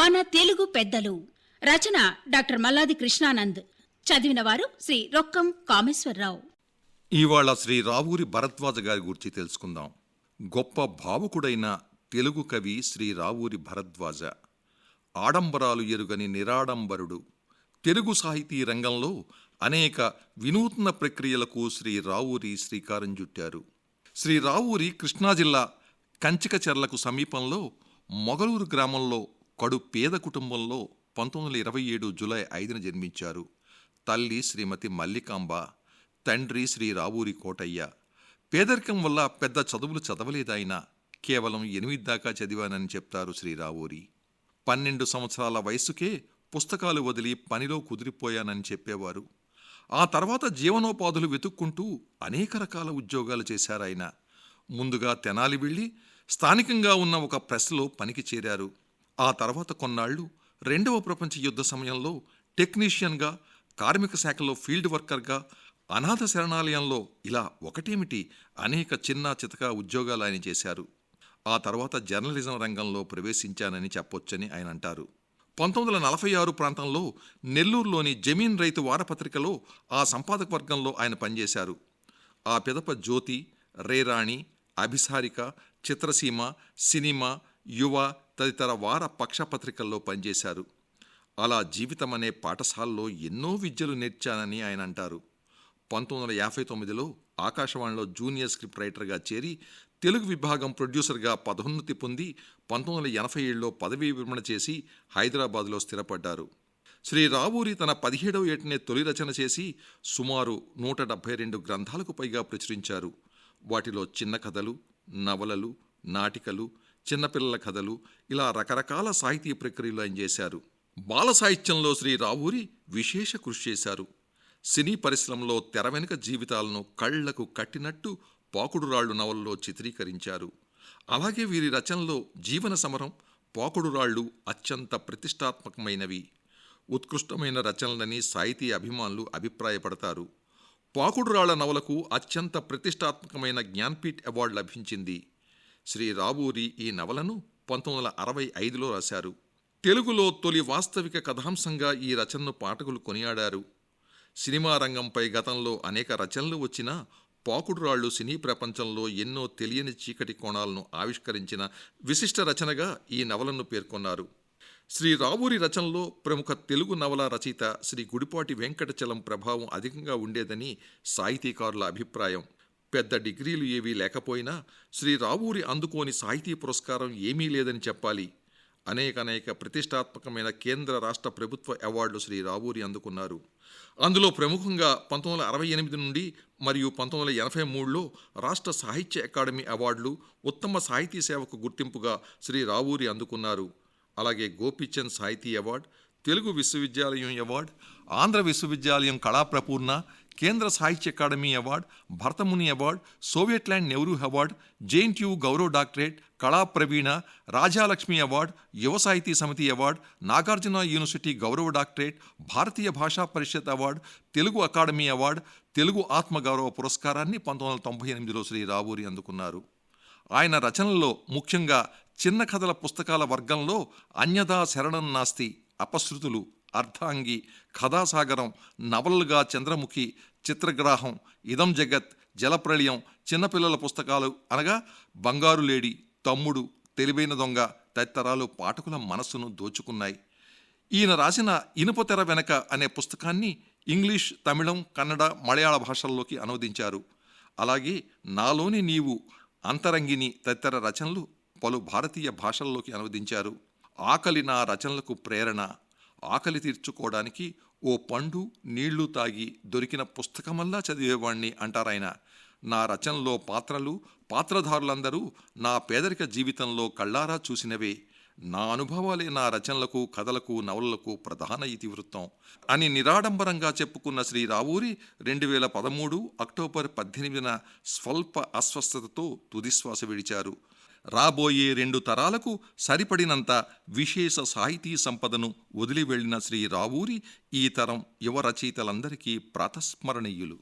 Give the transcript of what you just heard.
మన తెలుగు పెద్దలు. రచన డాక్టర్ మల్లాది కృష్ణానంద్. చదివినవారు శ్రీ రొక్కం కామేశ్వరరావు. ఇవాళ శ్రీ రావూరి భరద్వాజ గారి గురించి తెలుసుకుందాం. గొప్ప భావుకుడైన తెలుగు కవి శ్రీ రావూరి భరద్వాజ. ఆడంబరాలు ఎరుగని నిరాడంబరుడు. తెలుగు సాహితీ రంగంలో అనేక వినూత్న ప్రక్రియలకు శ్రీ రావూరి శ్రీకారం చుట్టారు. శ్రీ రావూరి కృష్ణా జిల్లా కంచికచెర్లకు సమీపంలో మొగలూరు గ్రామంలో కడు పేద కుటుంబంలో 1927 జూలై 5న జన్మించారు. తల్లి శ్రీమతి మల్లికాంబ, తండ్రి శ్రీ రావూరి కోటయ్య. పేదరికం వల్ల పెద్ద చదువులు చదవలేదాయన. కేవలం 8 దాకా చదివానని చెప్తారు శ్రీ రావూరి. 12 సంవత్సరాల వయసుకే పుస్తకాలు వదిలి పనిలో కుదిరిపోయానని చెప్పేవారు. ఆ తర్వాత జీవనోపాధులు వెతుక్కుంటూ అనేక రకాల ఉద్యోగాలు చేశారాయన. ముందుగా తెనాలి వెళ్ళి స్థానికంగా ఉన్న ఒక ప్రెస్లో పనికి చేరారు. ఆ తర్వాత కొన్నాళ్లు 2వ ప్రపంచ యుద్ధ సమయంలో టెక్నీషియన్గా, కార్మిక శాఖలో ఫీల్డ్ వర్కర్గా, అనాథ శరణాలయంలో ఇలా ఒకటేమిటి అనేక చిన్న చితక ఉద్యోగాలు ఆయన చేశారు. ఆ తర్వాత జర్నలిజం రంగంలో ప్రవేశించానని చెప్పొచ్చని ఆయన అంటారు. 1946 ప్రాంతంలో నెల్లూరులోని జమీన్ రైతు వారపత్రికలో ఆ సంపాదక వర్గంలో ఆయన పనిచేశారు. ఆ పిదప జ్యోతి, రేరాణి, అభిసారిక, చిత్రసీమ, సినిమా, యువ తదితర వార పక్షపత్రికల్లో పనిచేశారు. అలా జీవితం అనే పాఠశాలలో ఎన్నో విద్యలు నేర్చానని ఆయన అంటారు. 1959లో ఆకాశవాణిలో జూనియర్ స్క్రిప్ట్ రైటర్గా చేరి తెలుగు విభాగం ప్రొడ్యూసర్గా పదోన్నతి పొంది 1987లో పదవీ విరమణ చేసి హైదరాబాద్లో స్థిరపడ్డారు. శ్రీ రావూరి తన 17వ ఏటనే తొలి రచన చేసి సుమారు 172 గ్రంథాలకు పైగా ప్రచురించారు. వాటిలో చిన్న కథలు, నవలలు, నాటికలు, చిన్నపిల్లల కథలు ఇలా రకరకాల సాహితీ ప్రక్రియలు ఆయన చేశారు. బాల సాహిత్యంలో శ్రీ రావూరి విశేష కృషి చేశారు. సినీ పరిశ్రమలో తెర వెనుక జీవితాలను కళ్లకు కట్టినట్టు పాకుడురాళ్లు నవలలో చిత్రీకరించారు. అలాగే వీరి రచనలో జీవన సమరం, పాకుడురాళ్లు అత్యంత ప్రతిష్టాత్మకమైనవి, ఉత్కృష్టమైన రచనలని సాహితీ అభిమానులు అభిప్రాయపడతారు. పాకుడురాళ్ల నవలకు అత్యంత ప్రతిష్టాత్మకమైన జ్ఞాన్పీఠ్ అవార్డు లభించింది. శ్రీ రావూరి ఈ నవలను 1965లో రాశారు. తెలుగులో తొలి వాస్తవిక కథాంశంగా ఈ రచనను పాఠకులు కొనియాడారు. సినిమా రంగంపై గతంలో అనేక రచనలు వచ్చినా పాకుడురాళ్లు సినీ ప్రపంచంలో ఎన్నో తెలియని చీకటి కోణాలను ఆవిష్కరించిన విశిష్ట రచనగా ఈ నవలను పేర్కొన్నారు. శ్రీ రావూరి రచనలో ప్రముఖ తెలుగు నవల రచయిత శ్రీ గుడిపాటి వెంకటచలం ప్రభావం అధికంగా ఉండేదని సాహితీకారుల అభిప్రాయం. పెద్ద డిగ్రీలు ఏవీ లేకపోయినా శ్రీ రావూరి అందుకోని సాహితీ పురస్కారం ఏమీ లేదని చెప్పాలి. అనేక ప్రతిష్టాత్మకమైన కేంద్ర రాష్ట్ర ప్రభుత్వ అవార్డులు శ్రీ రావూరి అందుకున్నారు. అందులో ప్రముఖంగా 1968 నుండి మరియు 1983లో రాష్ట్ర సాహిత్య అకాడమీ అవార్డులు, ఉత్తమ సాహితీ సేవకు గుర్తింపుగా శ్రీ రావూరి అందుకున్నారు. అలాగే గోపీచంద్ సాహితీ అవార్డు, తెలుగు విశ్వవిద్యాలయం అవార్డు, ఆంధ్ర విశ్వవిద్యాలయం Kalaprapoorna, Kendra Sahitya academy award, Bharatamuni award, Soviet Land Nehru award, JNTU గౌరవ doctorate, Kala Praveena, Rajalakshmi award, Yuva Sahiti Samiti award, Nagarjuna university గౌరవ doctorate, Bharatiya Bhasha Parishad award, Telugu academy award, Telugu ఆత్మగౌరవ పురస్కారాన్ని 1998లో శ్రీ రావూరి అందుకున్నారు. ఆయన రచనల్లో ముఖ్యంగా చిన్న కథల పుస్తకాల వర్గంలో అన్యథా శరణం నాస్తి, అపశృతులు, అర్ధాంగి, కథాసాగరం, నవలలుగా చంద్రముఖి, చిత్రగ్రాహం, ఇదం జగత్, జలప్రళయం, చిన్నపిల్లల పుస్తకాలు అనగా బంగారు లేడి, తమ్ముడు, తెలివైన దొంగ తదితరాలు పాఠకుల మనస్సును దోచుకున్నాయి. ఈయన రాసిన ఇనుప తెర వెనక అనే పుస్తకాన్ని ఇంగ్లీష్, తమిళం, కన్నడ, మలయాళ భాషల్లోకి అనువదించారు. అలాగే నాలోని నీవు, అంతరంగిని తదితర రచనలు పలు భారతీయ భాషల్లోకి అనువదించారు. ఆకలి నా రచనలకు ప్రేరణ. ఆకలి తీర్చుకోవడానికి ఓ పండు, నీళ్లు తాగి దొరికిన పుస్తకమల్లా చదివేవాణ్ణి అంటారాయన. నా రచనలో పాత్రలు, పాత్రధారులందరూ నా పేదరిక జీవితంలో కళ్ళారా చూసినవే. నా అనుభవాలే నా రచనలకు, కథలకు, నవలలకు ప్రధాన ఇతివృత్తం అని నిరాడంబరంగా చెప్పుకున్న శ్రీ రావూరి 2013 అక్టోబర్ 18న స్వల్ప అస్వస్థతతో తుదిశ్వాస విడిచారు. రాబోయే 2 తరాలకు సరిపడినంత విశేష సాహితీ సంపదను వదిలి వెళ్లిన శ్రీ రావూరి ఈ తరం యువ రచయితలందరికీ ప్రాతస్మరణీయులు.